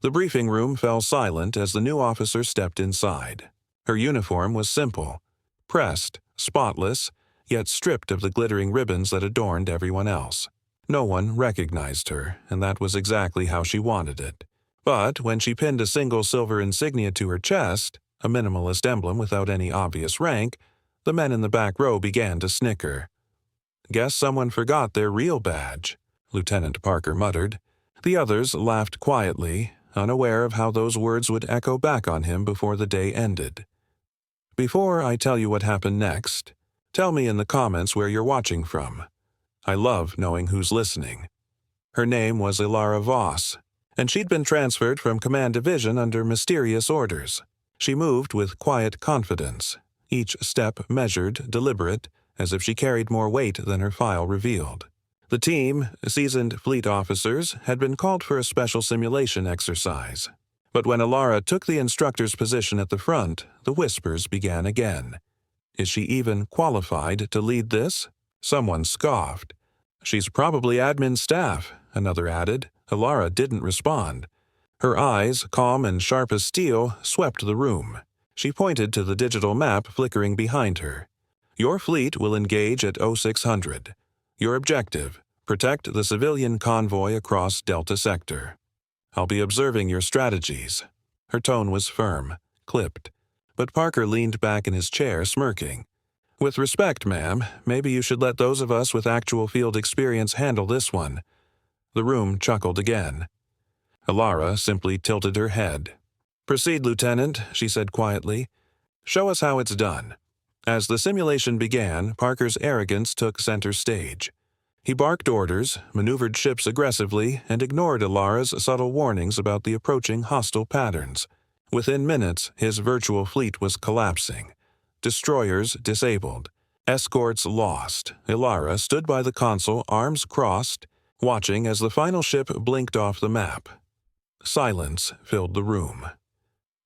The briefing room fell silent as the new officer stepped inside. Her uniform was simple, pressed, spotless, yet stripped of the glittering ribbons that adorned everyone else. No one recognized her, and that was exactly how she wanted it. But when she pinned a single silver insignia to her chest, a minimalist emblem without any obvious rank, the men in the back row began to snicker. "Guess someone forgot their real badge," Lieutenant Parker muttered. The others laughed quietly, unaware of how those words would echo back on him before the day ended. "Before I tell you what happened next, tell me in the comments where you're watching from. I love knowing who's listening." Her name was Elara Voss, and she'd been transferred from Command Division under mysterious orders. She moved with quiet confidence, each step measured, deliberate, as if she carried more weight than her file revealed. The team, seasoned fleet officers, had been called for a special simulation exercise. But when Elara took the instructor's position at the front, the whispers began again. Is she even qualified to lead this? Someone scoffed. "She's probably admin staff," another added. Elara didn't respond. Her eyes, calm and sharp as steel, swept the room. She pointed to the digital map flickering behind her. "Your fleet will engage at 0600. Your objective, protect the civilian convoy across Delta Sector. I'll be observing your strategies." Her tone was firm, clipped, but Parker leaned back in his chair, smirking. "With respect, ma'am, maybe you should let those of us with actual field experience handle this one." The room chuckled again. Elara simply tilted her head. "Proceed, Lieutenant," she said quietly. "Show us how it's done." As the simulation began, Parker's arrogance took center stage. He barked orders, maneuvered ships aggressively, and ignored Elara's subtle warnings about the approaching hostile patterns. Within minutes, his virtual fleet was collapsing. Destroyers disabled. Escorts lost. Elara stood by the console, arms crossed, watching as the final ship blinked off the map. Silence filled the room.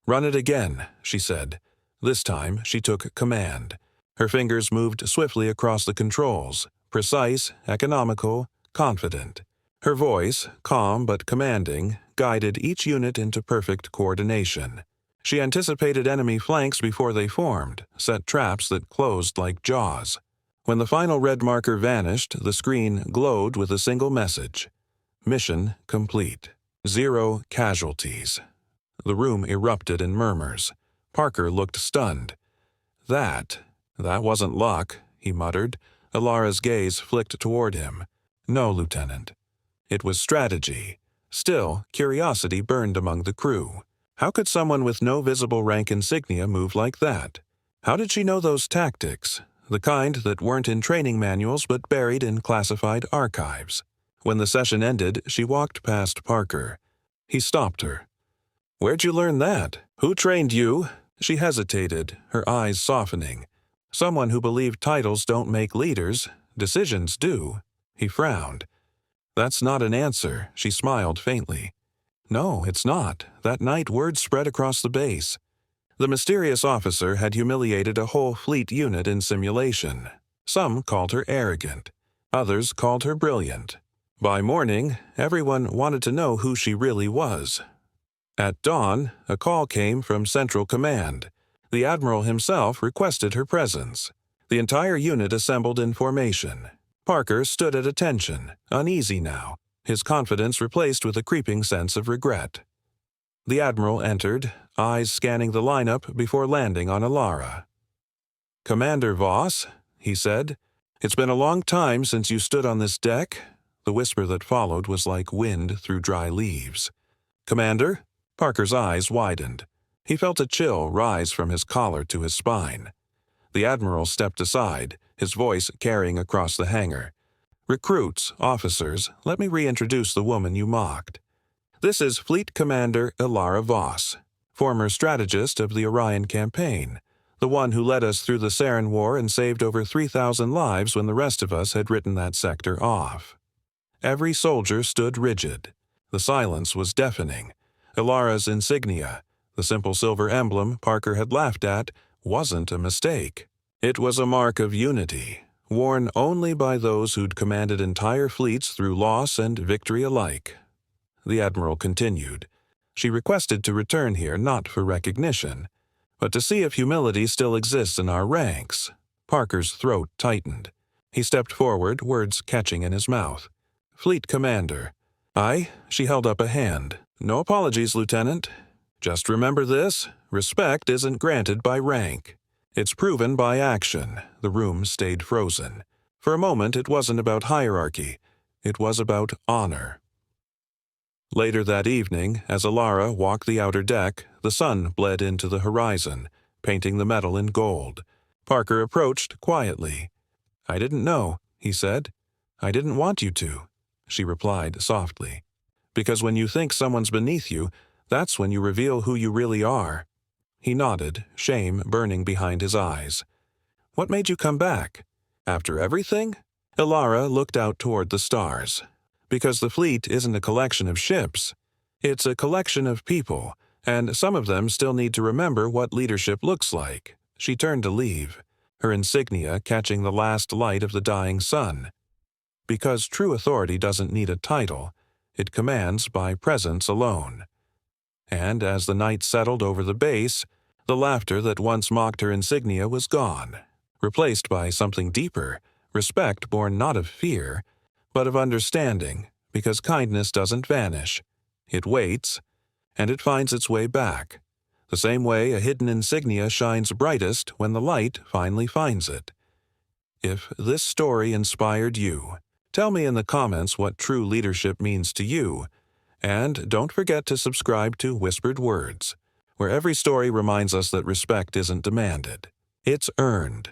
"Run it again," she said. This time, she took command. Her fingers moved swiftly across the controls, precise, economical, confident. Her voice, calm but commanding, guided each unit into perfect coordination. She anticipated enemy flanks before they formed, set traps that closed like jaws. When the final red marker vanished, the screen glowed with a single message. Mission complete. 0 casualties. The room erupted in murmurs. Parker looked stunned. That wasn't luck," he muttered. Elara's gaze flicked toward him. "No, Lieutenant. It was strategy." Still, curiosity burned among the crew. How could someone with no visible rank insignia move like that? How did she know those tactics, the kind that weren't in training manuals but buried in classified archives? When the session ended, she walked past Parker. He stopped her. "Where'd you learn that? Who trained you?" She hesitated, her eyes softening. "Someone who believed titles don't make leaders, decisions do." He frowned. "That's not an answer," she smiled faintly. "No, it's not. That night word spread across the base. The mysterious officer had humiliated a whole fleet unit in simulation. Some called her arrogant. Others called her brilliant. By morning, everyone wanted to know who she really was. At dawn, a call came from Central Command. The Admiral himself requested her presence. The entire unit assembled in formation. Parker stood at attention, uneasy now, his confidence replaced with a creeping sense of regret. The Admiral entered, eyes scanning the lineup before landing on Elara. "Commander Voss," he said, "it's been a long time since you stood on this deck." The whisper that followed was like wind through dry leaves. "Commander?" Parker's eyes widened. He felt a chill rise from his collar to his spine. The Admiral stepped aside, his voice carrying across the hangar. "Recruits, officers, let me reintroduce the woman you mocked. This is Fleet Commander Elara Voss, former strategist of the Orion campaign, the one who led us through the Sarin War and saved over 3,000 lives when the rest of us had written that sector off." Every soldier stood rigid. The silence was deafening. Elara's insignia, the simple silver emblem Parker had laughed at, wasn't a mistake. It was a mark of unity, worn only by those who'd commanded entire fleets through loss and victory alike. The Admiral continued. She requested to return here not for recognition, but to see if humility still exists in our ranks. Parker's throat tightened. He stepped forward, words catching in his mouth. Fleet Commander. She held up a hand. No apologies, Lieutenant. Just remember this, respect isn't granted by rank. It's proven by action. The room stayed frozen. For a moment, it wasn't about hierarchy. It was about honor. Later that evening, as Elara walked the outer deck, the sun bled into the horizon, painting the metal in gold. Parker approached quietly. I didn't know, he said. I didn't want you to, she replied softly. Because when you think someone's beneath you, that's when you reveal who you really are. He nodded, shame burning behind his eyes. What made you come back? After everything? Elara looked out toward the stars. Because the fleet isn't a collection of ships. It's a collection of people, and some of them still need to remember what leadership looks like. She turned to leave, her insignia catching the last light of the dying sun. Because true authority doesn't need a title, it commands by presence alone. And as the night settled over the base, the laughter that once mocked her insignia was gone, replaced by something deeper, respect born not of fear, but of understanding, because kindness doesn't vanish. It waits, and it finds its way back, the same way a hidden insignia shines brightest when the light finally finds it. If this story inspired you, tell me in the comments what true leadership means to you, and don't forget to subscribe to Whispered Words, where every story reminds us that respect isn't demanded. It's earned.